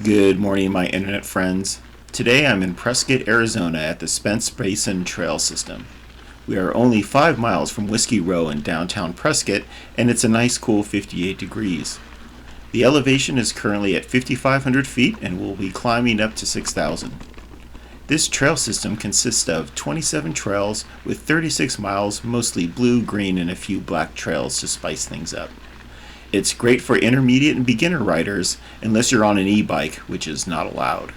Good morning, my internet friends. Today I'm in Prescott, Arizona at the Spence Basin Trail System. We are only 5 miles from Whiskey Row in downtown Prescott, and it's a nice cool 58 degrees. The elevation is currently at 5,500 feet and will be climbing up to 6,000. This trail system consists of 27 trails with 36 miles, mostly blue, green, and a few black trails to spice things up. It's great for intermediate and beginner riders, unless you're on an e-bike, which is not allowed.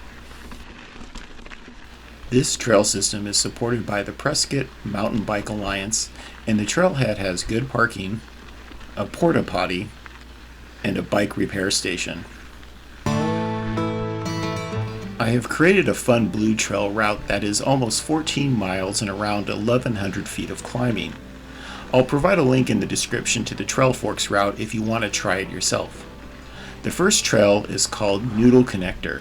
This trail system is supported by the Prescott Mountain Bike Alliance, and the trailhead has good parking, a porta potty, and a bike repair station. I have created a fun blue trail route that is almost 14 miles and around 1,100 feet of climbing. I'll provide a link in the description to the Trailforks route if you want to try it yourself. The first trail is called Noodle Connector.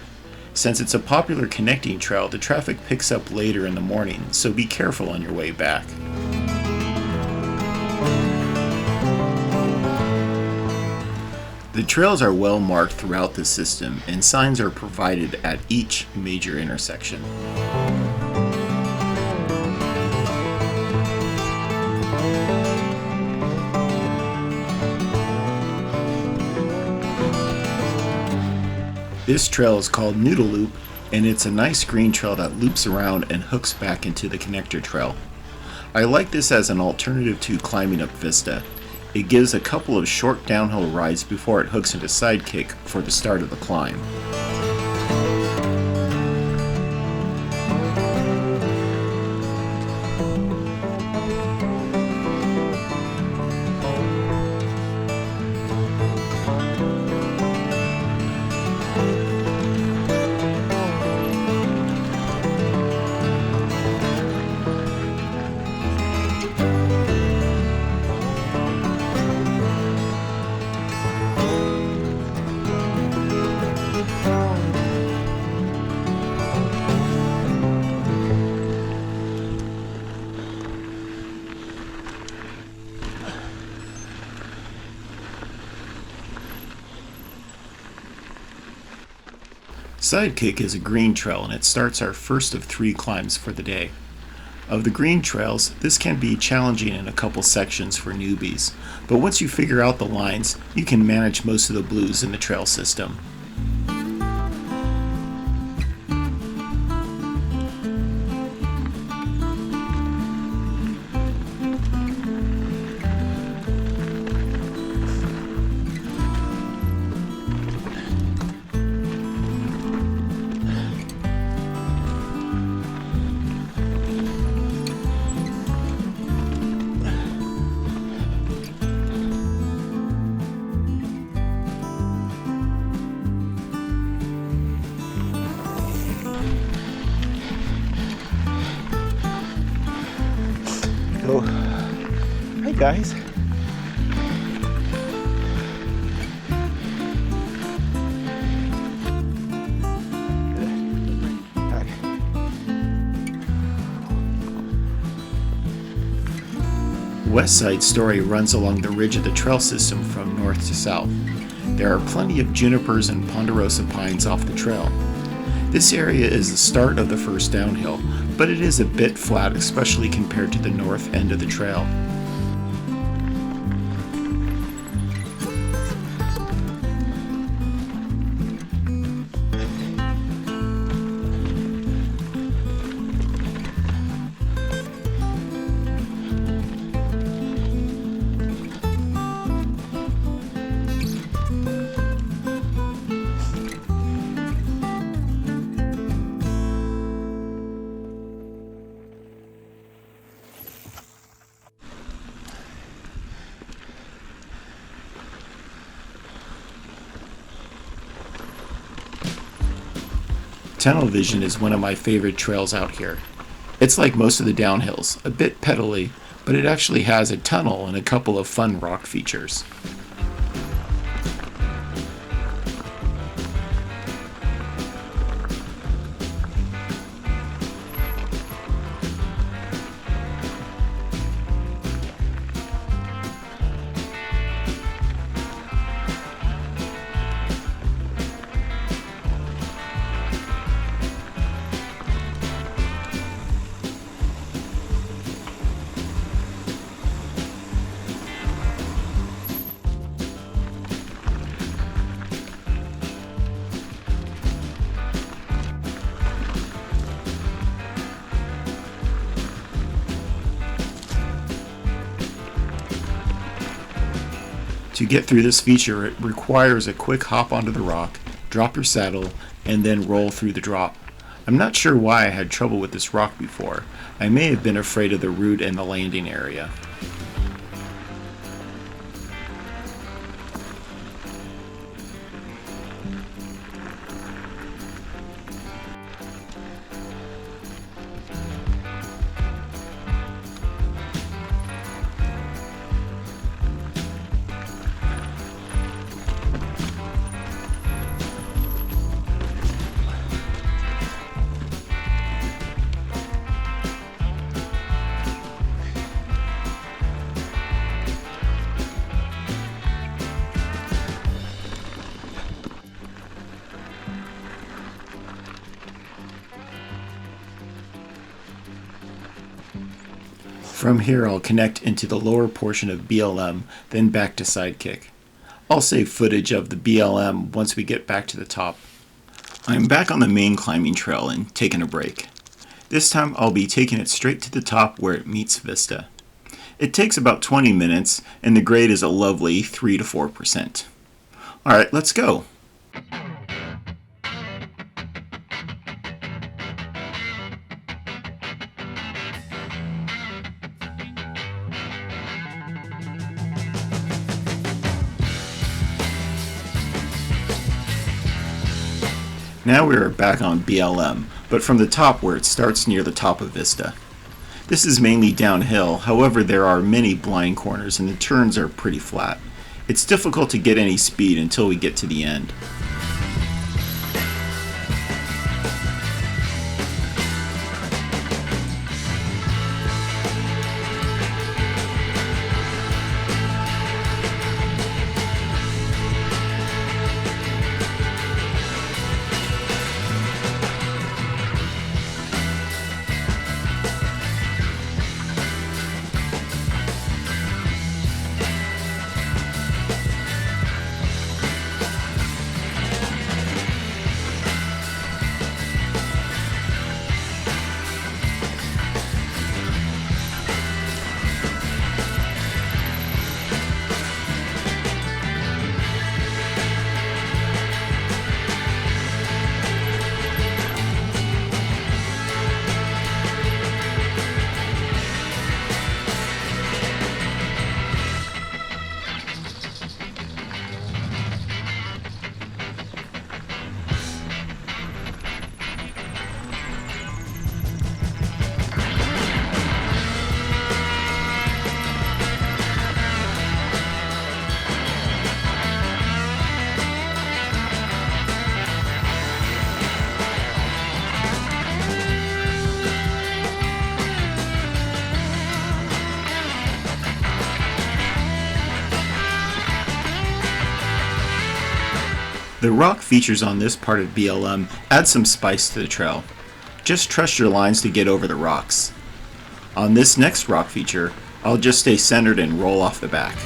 Since it's a popular connecting trail, the traffic picks up later in the morning, so be careful on your way back. The trails are well marked throughout the system, and signs are provided at each major intersection. This trail is called Noodle Loop, and it's a nice green trail that loops around and hooks back into the connector trail. I like this as an alternative to climbing up Vista. It gives a couple of short downhill rides before it hooks into Sidekick for the start of the climb. Sidekick is a green trail, and it starts our first of 3 climbs for the day. Of the green trails, this can be challenging in a couple sections for newbies, but once you figure out the lines, you can manage most of the blues in the trail system. So, hi guys. West Side Story runs along the ridge of the trail system from north to south. There are plenty of junipers and ponderosa pines off the trail. This area is the start of the first downhill, but it is a bit flat, especially compared to the north end of the trail. Tunnel Vision is one of my favorite trails out here. It's like most of the downhills, a bit pedally, but it actually has a tunnel and a couple of fun rock features. To get through this feature, it requires a quick hop onto the rock, drop your saddle, and then roll through the drop. I'm not sure why I had trouble with this rock before. I may have been afraid of the root and the landing area. From here I'll connect into the lower portion of BLM, then back to Sidekick. I'll save footage of the BLM once we get back to the top. I'm back on the main climbing trail and taking a break. This time I'll be taking it straight to the top where it meets Vista. It takes about 20 minutes and the grade is a lovely 3 to 4%. Alright, let's go! Now we are back on BLM, but from the top where it starts near the top of Vista. This is mainly downhill, however there are many blind corners and the turns are pretty flat. It's difficult to get any speed until we get to the end. The rock features on this part of BLM add some spice to the trail. Just trust your lines to get over the rocks. On this next rock feature, I'll just stay centered and roll off the back.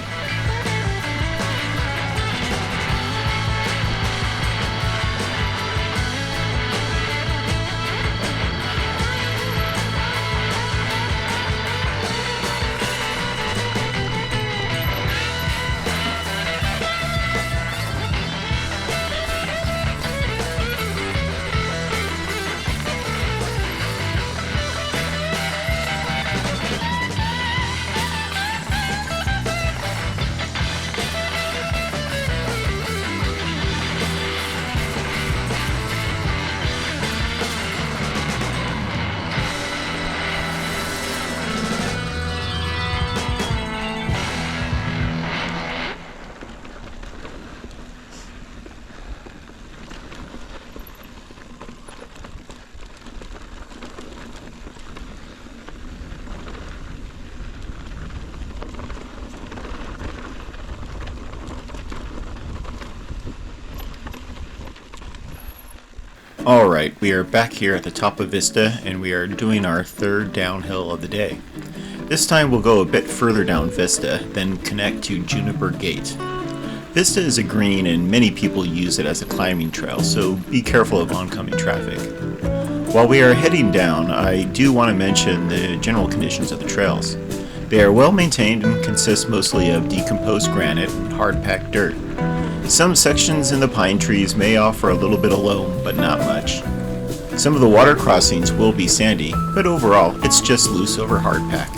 Alright, we are back here at the top of Vista and we are doing our third downhill of the day. This time we'll go a bit further down Vista, then connect to Juniper Gate. Vista is a green and many people use it as a climbing trail, so be careful of oncoming traffic. While we are heading down, I do want to mention the general conditions of the trails. They are well maintained and consist mostly of decomposed granite and hard-packed dirt. Some sections in the pine trees may offer a little bit of loam, but not much. Some of the water crossings will be sandy, but overall it's just loose over hardpack.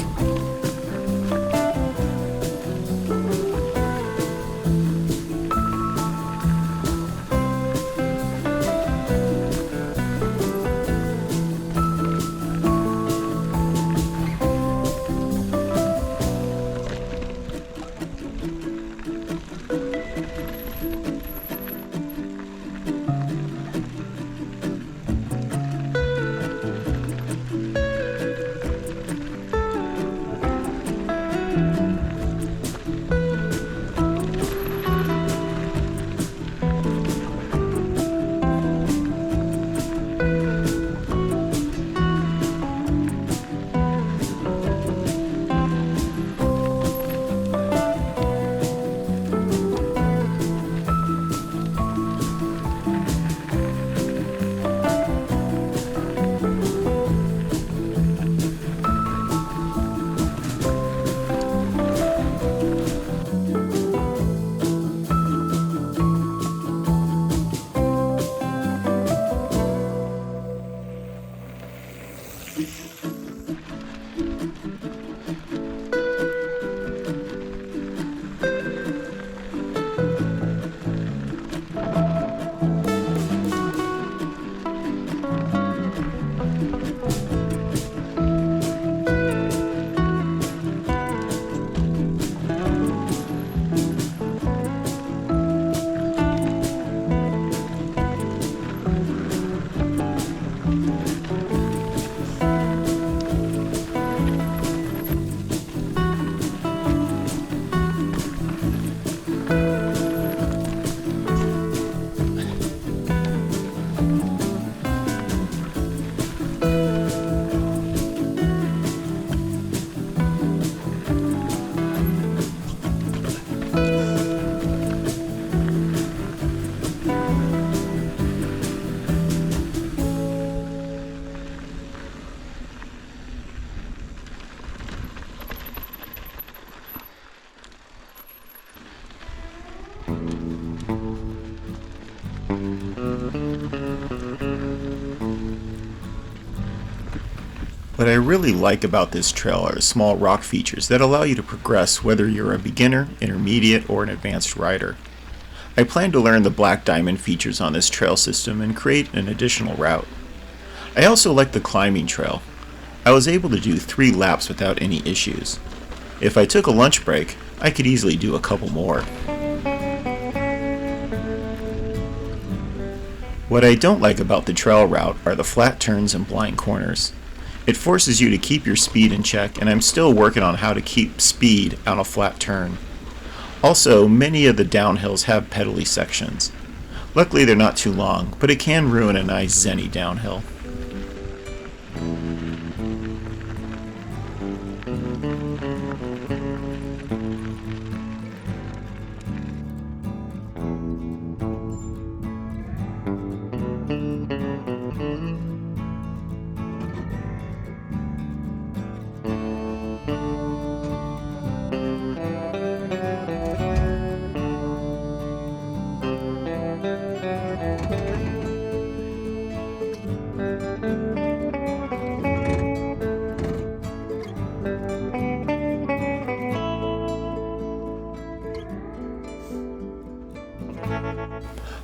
What I really like about this trail are small rock features that allow you to progress whether you're a beginner, intermediate, or an advanced rider. I plan to learn the black diamond features on this trail system and create an additional route. I also like the climbing trail. I was able to do 3 laps without any issues. If I took a lunch break, I could easily do a couple more. What I don't like about the trail route are the flat turns and blind corners. It forces you to keep your speed in check, and I'm still working on how to keep speed on a flat turn. Also, many of the downhills have pedally sections. Luckily they're not too long, but it can ruin a nice zenny downhill.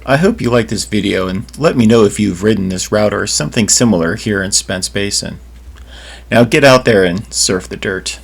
I hope you like this video and let me know if you've ridden this route or something similar here in Spence Basin. Now get out there and surf the dirt.